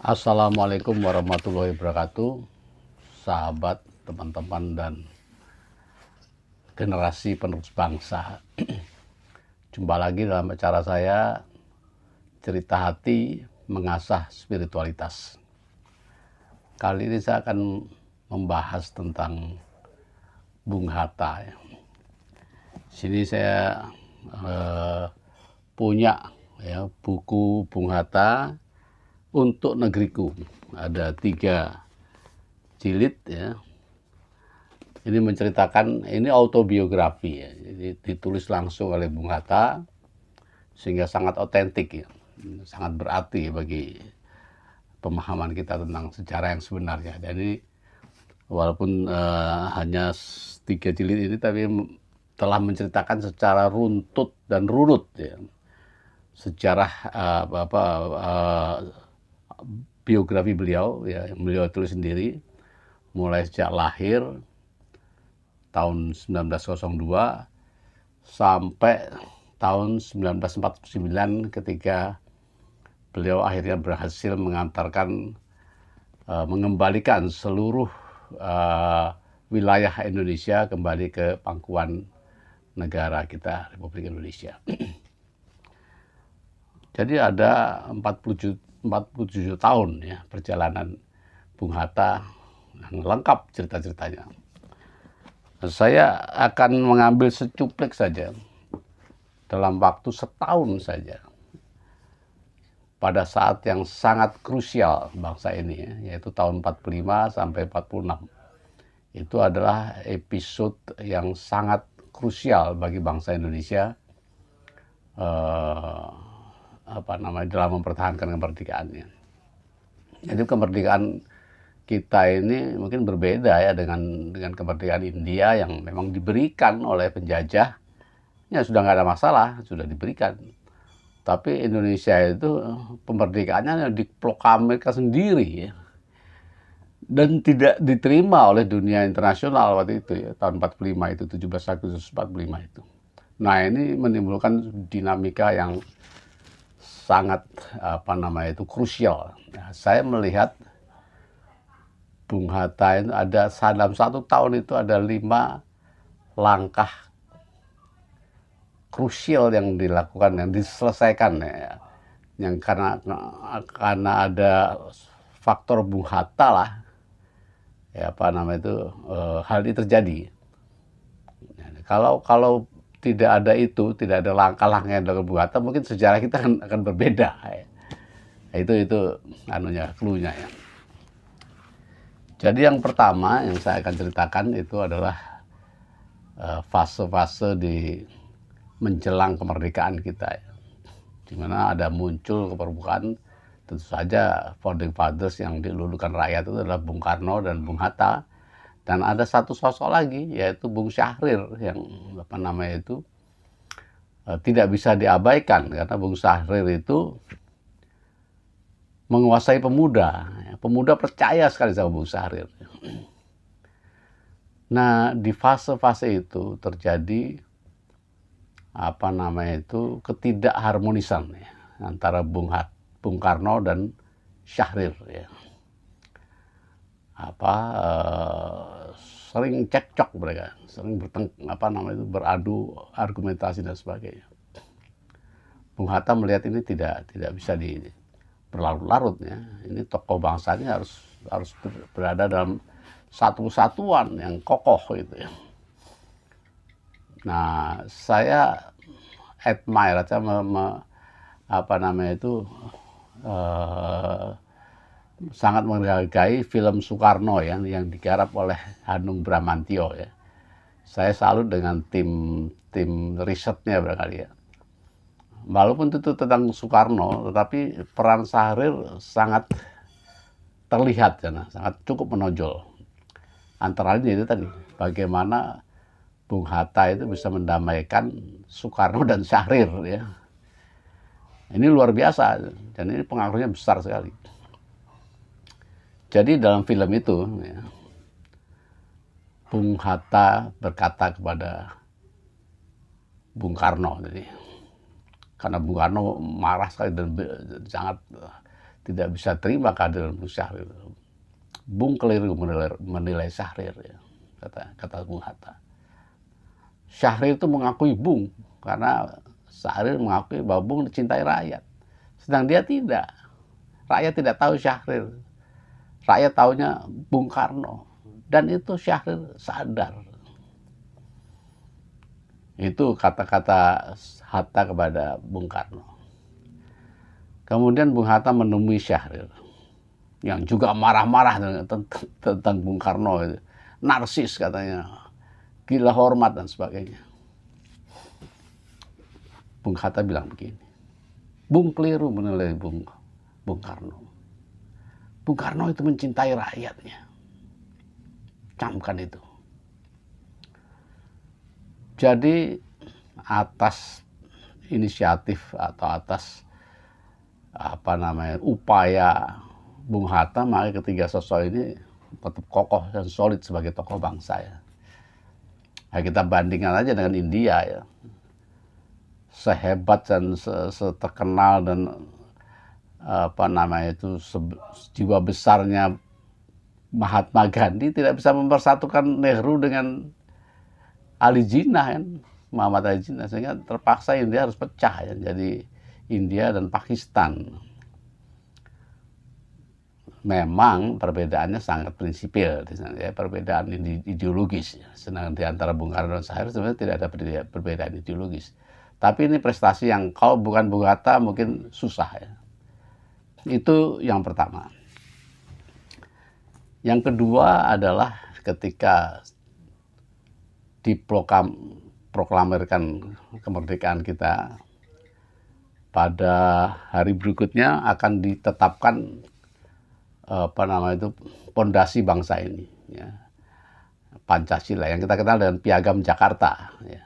Assalamualaikum warahmatullahi wabarakatuh, sahabat, teman-teman, dan generasi penerus bangsa. Jumpa lagi dalam acara saya, Cerita Hati Mengasah Spiritualitas. Kali ini saya akan membahas tentang Bung Hatta. Sini saya punya buku Bung Hatta untuk negeriku. Ada 3 jilid ya. Ini menceritakan, ini autobiografi ya. Jadi ditulis langsung oleh Bung Hatta sehingga sangat otentik ya. Sangat berarti bagi pemahaman kita tentang sejarah yang sebenarnya. Jadi walaupun hanya 3 jilid ini, tapi telah menceritakan secara runtut dan runut ya, sejarah biografi beliau ya, yang beliau tulis sendiri mulai sejak lahir tahun 1902 sampai tahun 1949 ketika beliau akhirnya berhasil mengantarkan mengembalikan seluruh wilayah Indonesia kembali ke pangkuan negara kita, Republik Indonesia. Jadi ada 47 tahun ya perjalanan Bung Hatta yang lengkap cerita-ceritanya. Saya akan mengambil secuplik saja dalam waktu setahun saja pada saat yang sangat krusial bangsa ini ya, yaitu tahun 45 sampai 46. Itu adalah episode yang sangat krusial bagi bangsa Indonesia dalam mempertahankan kemerdekaannya. Jadi kemerdekaan kita ini mungkin berbeda ya dengan kemerdekaan India yang memang diberikan oleh penjajah. Ya sudah nggak ada masalah, sudah diberikan. Tapi Indonesia itu pemerdekaannya diproklamirkan sendiri ya. Dan tidak diterima oleh dunia internasional waktu itu ya, tahun 45 itu, 17 Agustus 45 itu. Nah, ini menimbulkan dinamika yang sangat krusial. Nah, saya melihat Bung Hatta itu ada dalam 1 tahun itu ada 5 langkah krusial yang dilakukan, yang diselesaikan ya. Yang karena ada faktor Bung Hatta lah, ya hal ini terjadi. Kalau tidak ada itu, tidak ada langkah-langkah yang dilakukan Bung Hatta, mungkin sejarah kita akan berbeda. Ya. Itu cluenya ya. Jadi yang pertama yang saya akan ceritakan itu adalah fase-fase di menjelang kemerdekaan kita, ya. Di mana ada muncul ke permukaan tentu saja founding fathers yang dilulukan rakyat itu adalah Bung Karno dan Bung Hatta. Dan ada satu sosok lagi yaitu Bung Syahrir yang tidak bisa diabaikan karena Bung Syahrir itu menguasai pemuda. Pemuda percaya sekali sama Bung Syahrir. Nah, di fase-fase itu terjadi ketidakharmonisan ya, antara Bung Karno dan Syahrir ya. Sering cekcok mereka, sering beradu argumentasi dan sebagainya. Bung Hatta melihat ini tidak bisa berlarut-larut ya. Ini tokoh bangsanya harus berada dalam satu kesatuan yang kokoh gitu ya. Nah, saya admire sangat menghargai film Soekarno ya, yang digarap oleh Hanung Bramantyo ya. Saya salut dengan tim risetnya barangkali ya. Walaupun itu tentang Soekarno, tetapi peran Syahrir sangat terlihat ya, sangat cukup menonjol. Antara lain itu tadi, bagaimana Bung Hatta itu bisa mendamaikan Soekarno dan Syahrir ya. Ini luar biasa dan ini pengaruhnya besar sekali. Jadi dalam film itu ya, Bung Hatta berkata kepada Bung Karno, jadi karena Bung Karno marah sekali dan sangat tidak bisa terima kehadiran Bung Syahrir. Bung keliru menilai Syahrir, ya, kata Bung Hatta. Syahrir itu mengakui Bung karena Syahrir mengakui bahwa Bung dicintai rakyat, sedang dia tidak. Rakyat tidak tahu Syahrir, rakyat taunya Bung Karno, dan itu Syahrir sadar. Itu kata-kata Hatta kepada Bung Karno. Kemudian Bung Hatta menemui Syahrir yang juga marah-marah tentang Bung Karno itu. Narsis katanya, gila hormat dan sebagainya. Bung Hatta bilang begini, Bung keliru menilai Bung Karno. Bung Karno itu mencintai rakyatnya. Camkan itu. Jadi atas inisiatif atau atas upaya Bung Hatta, maka ketiga sosok ini tetap kokoh dan solid sebagai tokoh bangsa, ya. Nah, kita bandingkan aja dengan India, ya. Sehebat dan seterkenal dan jiwa besarnya Mahatma Gandhi tidak bisa mempersatukan Nehru dengan Ali Jinnah, kan, Muhammad Ali Jinnah, sehingga terpaksa India harus pecah, ya, jadi India dan Pakistan. Memang perbedaannya sangat prinsipil, ya, perbedaan ideologis, ya. Sedangkan di antara Bung Karno dan Syahrir sebenarnya tidak ada perbedaan ideologis. Tapi ini prestasi yang kalau bukan Bung Hatta mungkin susah, ya. Itu yang pertama. Yang kedua adalah ketika diproklamirkan kemerdekaan kita, pada hari berikutnya akan ditetapkan pondasi bangsa ini, ya. Pancasila yang kita kenal dengan Piagam Jakarta, ya.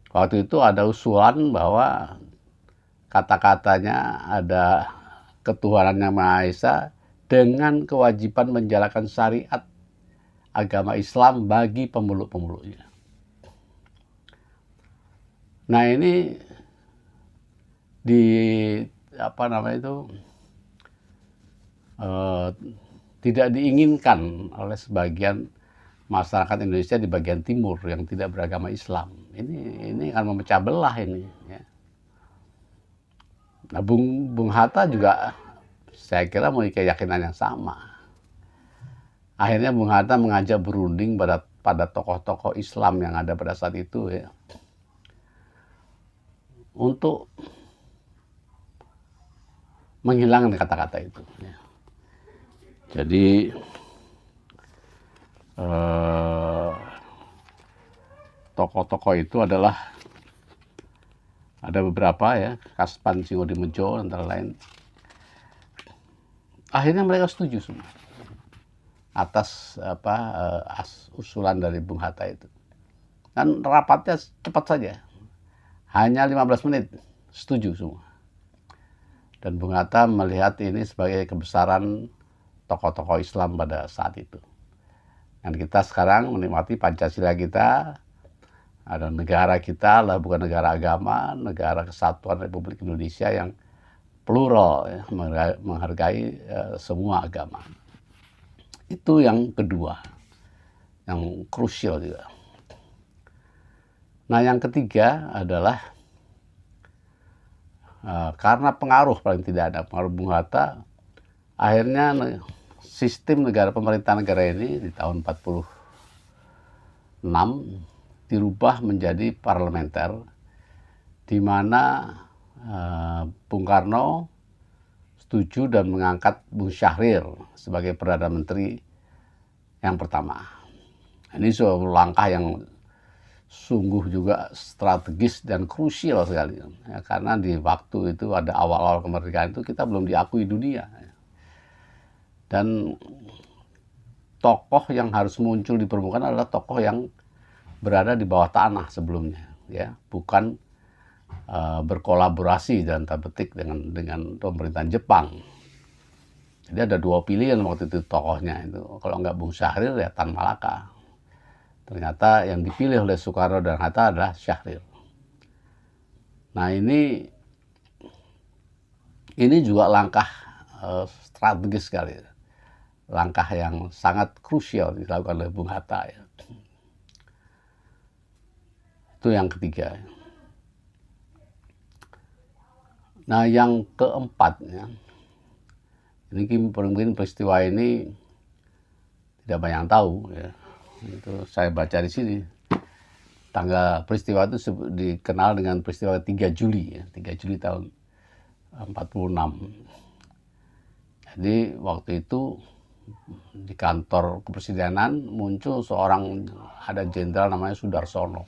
Waktu itu ada usulan bahwa kata-katanya ada ketuhanan Yang Maha Esa dengan kewajiban menjalankan syariat agama Islam bagi pemeluk-pemeluknya. Nah, ini tidak diinginkan oleh sebagian masyarakat Indonesia di bagian timur yang tidak beragama Islam. Ini akan memecah belah ini, ya. Nah, Bung Hatta juga saya kira memiliki keyakinan yang sama. Akhirnya Bung Hatta mengajak berunding pada tokoh-tokoh Islam yang ada pada saat itu, ya, untuk menghilangkan kata-kata itu, ya. Jadi tokoh-tokoh itu ada beberapa, ya, Kaspan Singodimedjo antara lain. Akhirnya mereka setuju semua atas usulan dari Bung Hatta itu. Dan rapatnya cepat saja, hanya 15 menit setuju semua. Dan Bung Hatta melihat ini sebagai kebesaran tokoh-tokoh Islam pada saat itu. Dan kita sekarang menikmati Pancasila kita, ada negara kita lah, bukan negara agama, negara kesatuan Republik Indonesia yang plural, ya, menghargai semua agama. Itu yang kedua, yang krusial juga. Nah, yang ketiga adalah karena pengaruh, paling tidak ada pengaruh Bung Hatta, akhirnya sistem pemerintahan negara ini di tahun 46 dirubah menjadi parlementer, di mana Bung Karno setuju dan mengangkat Bung Syahrir sebagai Perdana Menteri yang pertama. Ini suatu langkah yang sungguh juga strategis dan krusial sekali, ya, karena di waktu itu ada awal-awal kemerdekaan itu kita belum diakui dunia, ya. Dan tokoh yang harus muncul di permukaan adalah tokoh yang berada di bawah tanah sebelumnya, ya, bukan berkolaborasi dan tanda petik dengan pemerintahan Jepang. Jadi ada dua pilihan waktu itu tokohnya itu. Kalau nggak Bung Syahrir, ya Tan Malaka. Ternyata yang dipilih oleh Soekarno dan Hatta adalah Syahrir. Nah, ini juga langkah strategis sekali, langkah yang sangat krusial dilakukan oleh Bung Hatta ya. Itu yang ketiga. Nah, yang keempat ya, ini mungkin peristiwa ini tidak banyak yang tahu ya. Itu saya baca di sini. Tanggal peristiwa itu dikenal dengan peristiwa 3 Juli ya, 3 Juli tahun 46. Jadi waktu itu di kantor kepresidenan muncul ada jenderal namanya Sudarsono,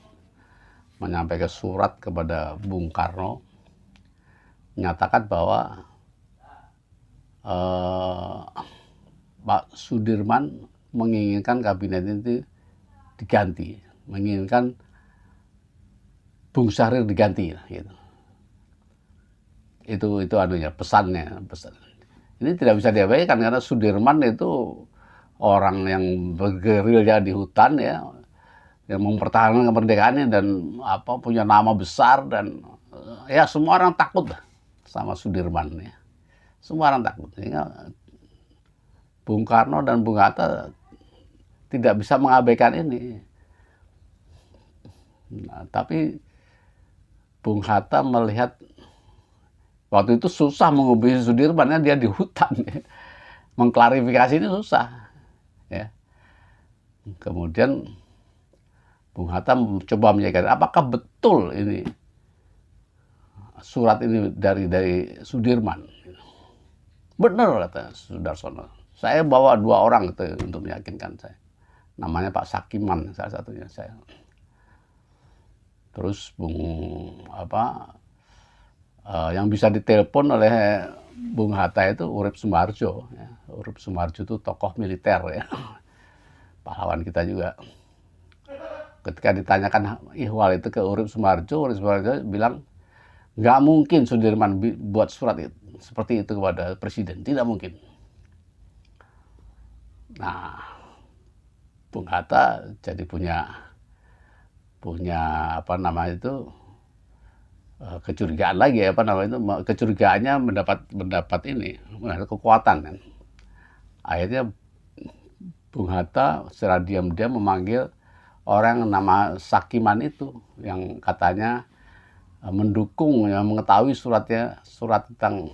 menyampaikan surat kepada Bung Karno, menyatakan bahwa Pak Sudirman menginginkan kabinet itu diganti, menginginkan Bung Syahrir diganti gitu. Itu anunya, pesannya. Ini tidak bisa diabaikan karena Sudirman itu orang yang bergerilya di hutan ya, yang mempertahankan kemerdekaannya dan punya nama besar, dan ya semua orang takut sama Sudirman ya. Semua orang takut. Sehingga Bung Karno dan Bung Hatta tidak bisa mengabaikan ini. Nah, tapi Bung Hatta melihat waktu itu susah menghubungi Sudirman, dia di hutan ya. Mengklarifikasi ini susah ya. Kemudian Bung Hatta mencoba menyampaikan apakah betul ini surat ini dari Sudirman. Benar kata Sudarsono. Saya bawa 2 orang gitu untuk meyakinkan saya. Namanya Pak Sakiman salah satunya saya. Terus yang bisa ditelepon oleh Bung Hatta itu Urip Sumarjo. Ya. Urip Sumarjo itu tokoh militer ya, pahlawan kita juga. Ketika ditanyakan ihwal itu ke Urip Sumarjo bilang nggak mungkin Sudirman buat surat itu, seperti itu kepada presiden, tidak mungkin. Nah, Bung Hatta jadi punya kecurigaan lagi kecurigaannya mendapat kekuatan kan. Akhirnya Bung Hatta secara diam-diam memanggil orang nama Sakiman itu yang katanya mendukung, yang mengetahui surat tentang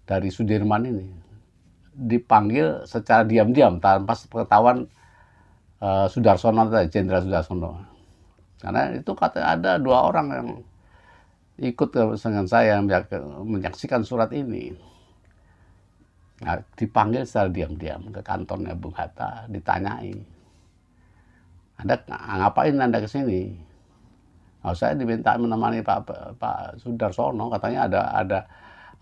dari Sudirman ini. Dipanggil secara diam-diam tanpa pengetahuan Sudarsono, Jenderal Sudarsono. Karena itu katanya ada 2 orang yang ikut dengan saya menyaksikan surat ini. Nah, dipanggil secara diam-diam ke kantornya Bung Hatta, ditanyai, Anda ngapain Anda ke sini? Nah, saya diminta menemani Pak Sudarsono, katanya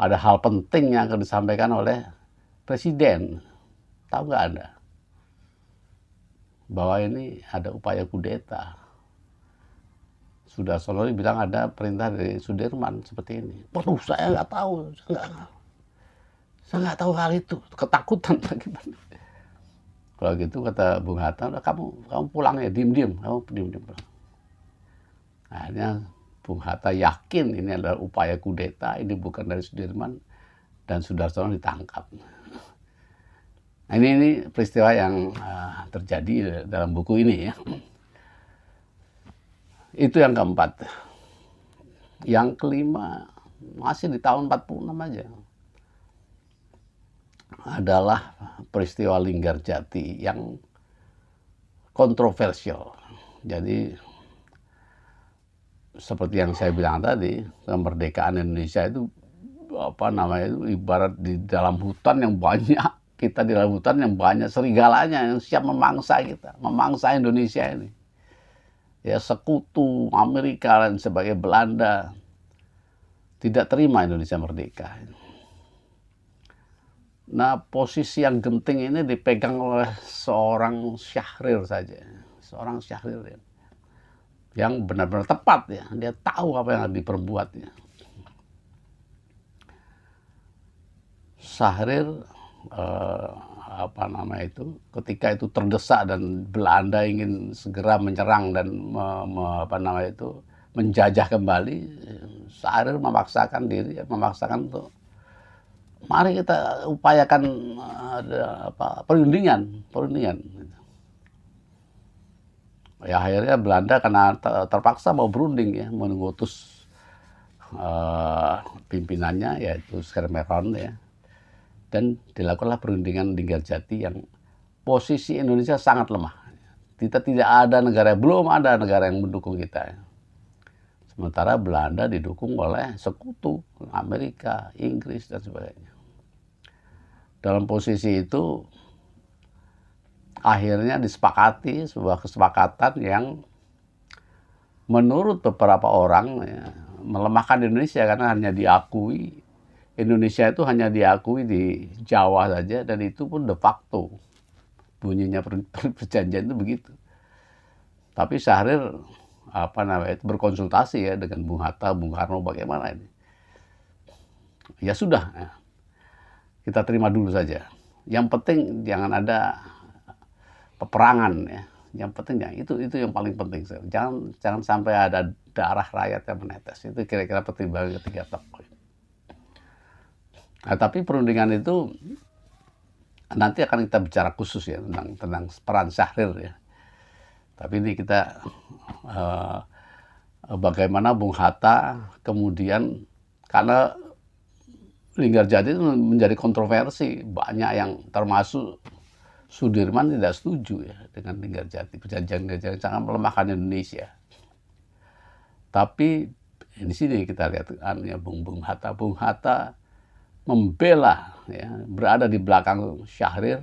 ada hal penting yang akan disampaikan oleh Presiden. Tahu nggak Anda bahwa ini ada upaya kudeta? Sudarsono bilang ada perintah dari Sudirman seperti ini. Waduh, saya nggak tahu, saya nggak tahu hal itu, ketakutan lagi. Kalau gitu kata Bung Hatta, kamu pulang ya, diem-diem, kamu diem-diem. Akhirnya Bung Hatta yakin ini adalah upaya kudeta, ini bukan dari Sudirman, dan Sudarsono ditangkap. Nah, ini peristiwa yang terjadi dalam buku ini ya. Itu yang keempat. Yang kelima, masih di tahun 46 aja, adalah peristiwa Linggarjati yang kontroversial. Jadi seperti yang saya bilang tadi, kemerdekaan Indonesia itu ibarat di dalam hutan yang banyak, kita di dalam hutan yang banyak serigalanya yang siap memangsa kita, memangsa Indonesia ini. Ya, sekutu Amerika dan sebagai Belanda tidak terima Indonesia merdeka. Nah, posisi yang genting ini dipegang oleh seorang Syahrir saja, seorang Syahrir yang benar-benar tepat ya, dia tahu apa yang diperbuatnya. Syahrir ketika itu terdesak dan Belanda ingin segera menyerang dan menjajah kembali, Syahrir memaksakan untuk mari kita upayakan perundingan. Ya akhirnya Belanda karena terpaksa mau berunding ya, mengutus pimpinannya yaitu Schermerhorn ya, dan dilakukanlah perundingan Linggarjati yang posisi Indonesia sangat lemah. Kita tidak ada negara, belum ada negara yang mendukung kita. Sementara Belanda didukung oleh sekutu Amerika, Inggris dan sebagainya. Dalam posisi itu akhirnya disepakati sebuah kesepakatan yang menurut beberapa orang ya, melemahkan Indonesia karena hanya diakui Indonesia itu hanya diakui di Jawa saja, dan itu pun de facto bunyinya perjanjian itu begitu. Tapi Syahrir berkonsultasi ya dengan Bung Hatta, Bung Karno, bagaimana ini? Ya sudah, ya, kita terima dulu saja. Yang penting jangan ada peperangan ya. Yang penting ya, itu yang paling penting. Jangan sampai ada darah rakyat yang menetes. Itu kira-kira pertimbangan ketiga tokoh. Nah, tapi perundingan itu nanti akan kita bicara khusus ya tentang peran Syahrir ya. Tapi ini kita bagaimana Bung Hatta kemudian, karena Linggarjati itu menjadi kontroversi, banyak yang termasuk Sudirman tidak setuju ya dengan Linggarjati, perjanjian sangat melemahkan Indonesia. Tapi di sini kita lihat Bung Hatta membela ya, berada di belakang Syahrir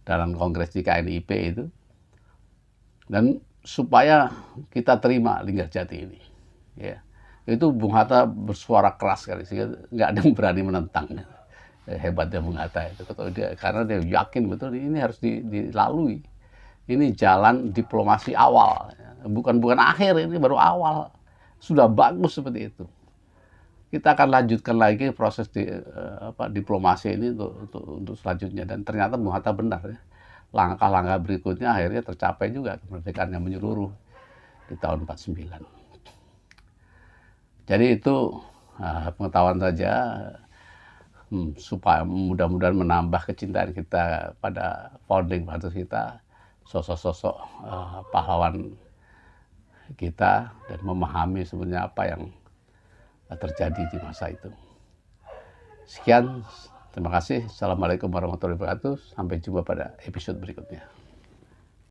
dalam kongres di KNIP itu, dan supaya kita terima Linggarjati ini ya. Itu Bung Hatta bersuara keras sekali sehingga nggak ada yang berani menentang. Hebatnya Bung Hatta itu karena dia yakin betul ini harus dilalui. Ini jalan diplomasi awal, bukan akhir, ini baru awal. Sudah bagus seperti itu. Kita akan lanjutkan lagi proses diplomasi ini untuk selanjutnya, dan ternyata Bung Hatta benar ya. Langkah-langkah berikutnya akhirnya tercapai juga, kemerdekaan yang menyeluruh di tahun 49. Jadi itu pengetahuan saja, supaya mudah-mudahan menambah kecintaan kita pada founding fathers kita, sosok-sosok pahlawan kita, dan memahami sebenarnya apa yang terjadi di masa itu. Sekian, terima kasih. Assalamualaikum warahmatullahi wabarakatuh. Sampai jumpa pada episode berikutnya.